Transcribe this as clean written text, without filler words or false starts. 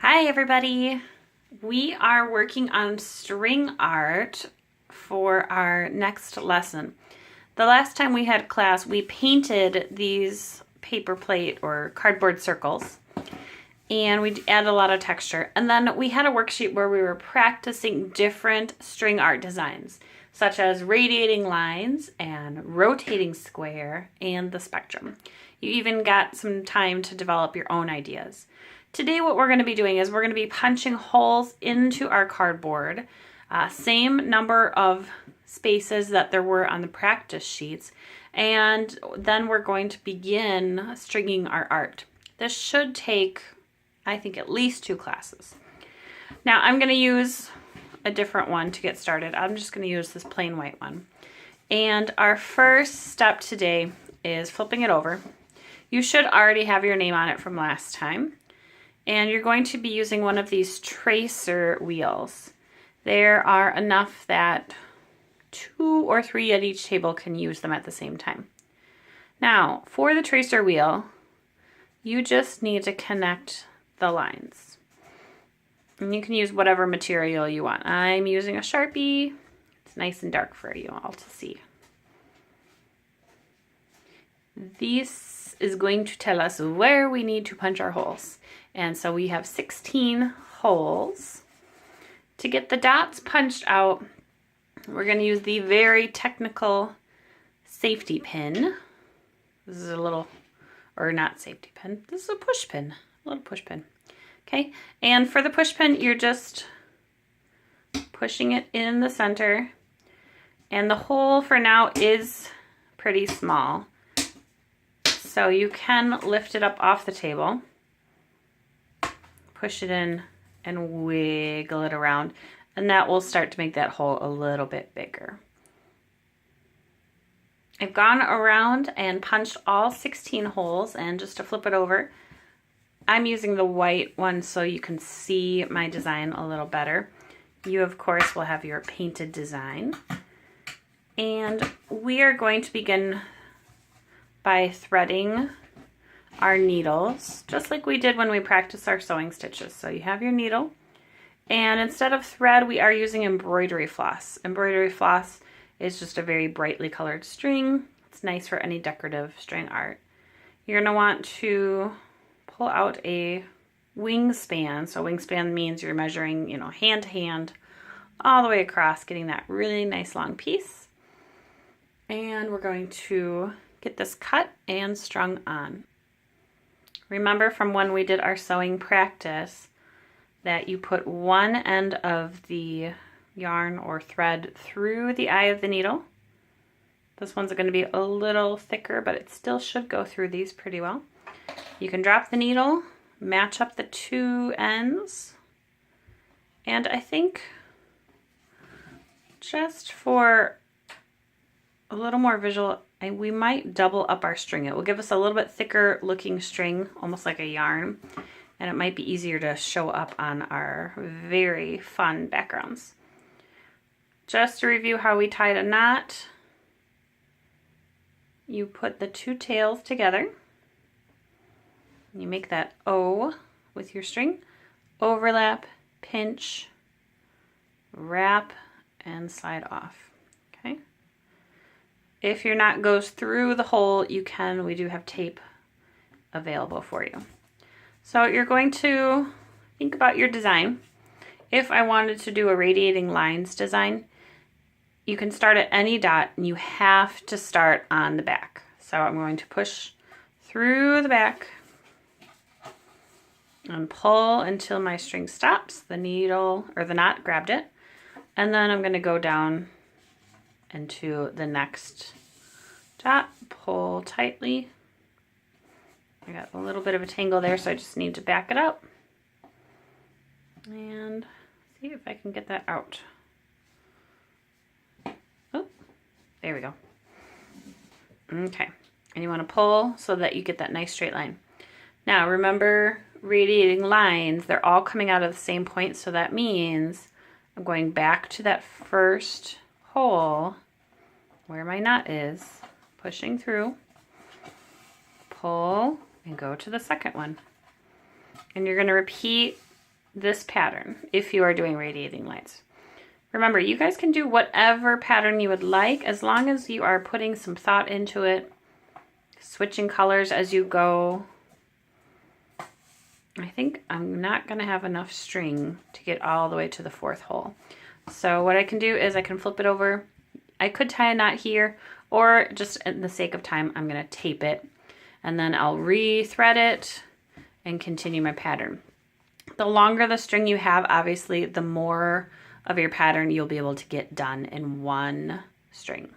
Hi everybody! We are working on string art for our next lesson. The last time we had class, we painted these paper plate or cardboard circles and we added a lot of texture. And then we had a worksheet where we were practicing different string art designs, such as radiating lines and rotating square and the spectrum. You even got some time to develop your own ideas. Today what we're going to be doing is we're going to be punching holes into our cardboard, same number of spaces that there were on the practice sheets, and then we're going to begin stringing our art. This should take, I think, at least 2 classes. Now I'm going to use a different one to get started. I'm just going to use this plain white one. And our first step today is flipping it over. You should already have your name on it from last time. And you're going to be using one of these tracer wheels. There are enough that 2 or 3 at each table can use them at the same time. Now, for the tracer wheel, you just need to connect the lines. And you can use whatever material you want. I'm using a Sharpie. It's nice and dark for you all to see. This is going to tell us where we need to punch our holes. And so we have 16 holes. To get the dots punched out, we're going to use the very technical safety pin. This is a little, or not safety pin, this is a push pin, a little push pin. Okay, and for the push pin, you're just pushing it in the center. And the hole for now is pretty small. So you can lift it up off the table, push it in and wiggle it around, and that will start to make that hole a little bit bigger. I've gone around and punched all 16 holes, and just to flip it over, I'm using the white one so you can see my design a little better. You, of course, will have your painted design. And we are going to begin by threading our needles, just like we did when we practiced our sewing stitches. So you have your needle, and instead of thread, we are using embroidery floss. Embroidery floss is just a very brightly colored string. It's nice for any decorative string art. You're going to want to pull out a wingspan. So wingspan means you're measuring, hand to hand all the way across, getting that really nice long piece. And we're going to get this cut and strung on. Remember from when we did our sewing practice that you put one end of the yarn or thread through the eye of the needle. This one's going to be a little thicker, but it still should go through these pretty well. You can drop the needle, match up the 2 ends, and I think just for a little more visual, we might double up our string. It will give us a little bit thicker looking string, almost like a yarn, and it might be easier to show up on our very fun backgrounds. Just to review how we tied a knot, you put the 2 tails together, you make that O with your string, overlap, pinch, wrap, and slide off. Okay. If your knot goes through the hole, we do have tape available for you. So you're going to think about your design. If I wanted to do a radiating lines design, you can start at any dot and you have to start on the back. So I'm going to push through the back and pull until my string stops. The needle or the knot grabbed it. And then I'm going to go down into the next dot, pull tightly. I got a little bit of a tangle there, so I just need to back it up and see if I can get that out. Oh, there we go. Okay, and you want to pull so that you get that nice straight line. Now remember, radiating lines, they're all coming out of the same point, so that means I'm going back to that first hole where my knot is, pushing through, pull, and go to the second one. And you're going to repeat this pattern if you are doing radiating lights. Remember, you guys can do whatever pattern you would like as long as you are putting some thought into it, switching colors as you go. I think I'm not going to have enough string to get all the way to the 4th hole. So what I can do is I can flip it over. I could tie a knot here, or just in the sake of time, I'm going to tape it. And then I'll re-thread it and continue my pattern. The longer the string you have, obviously, the more of your pattern you'll be able to get done in one string.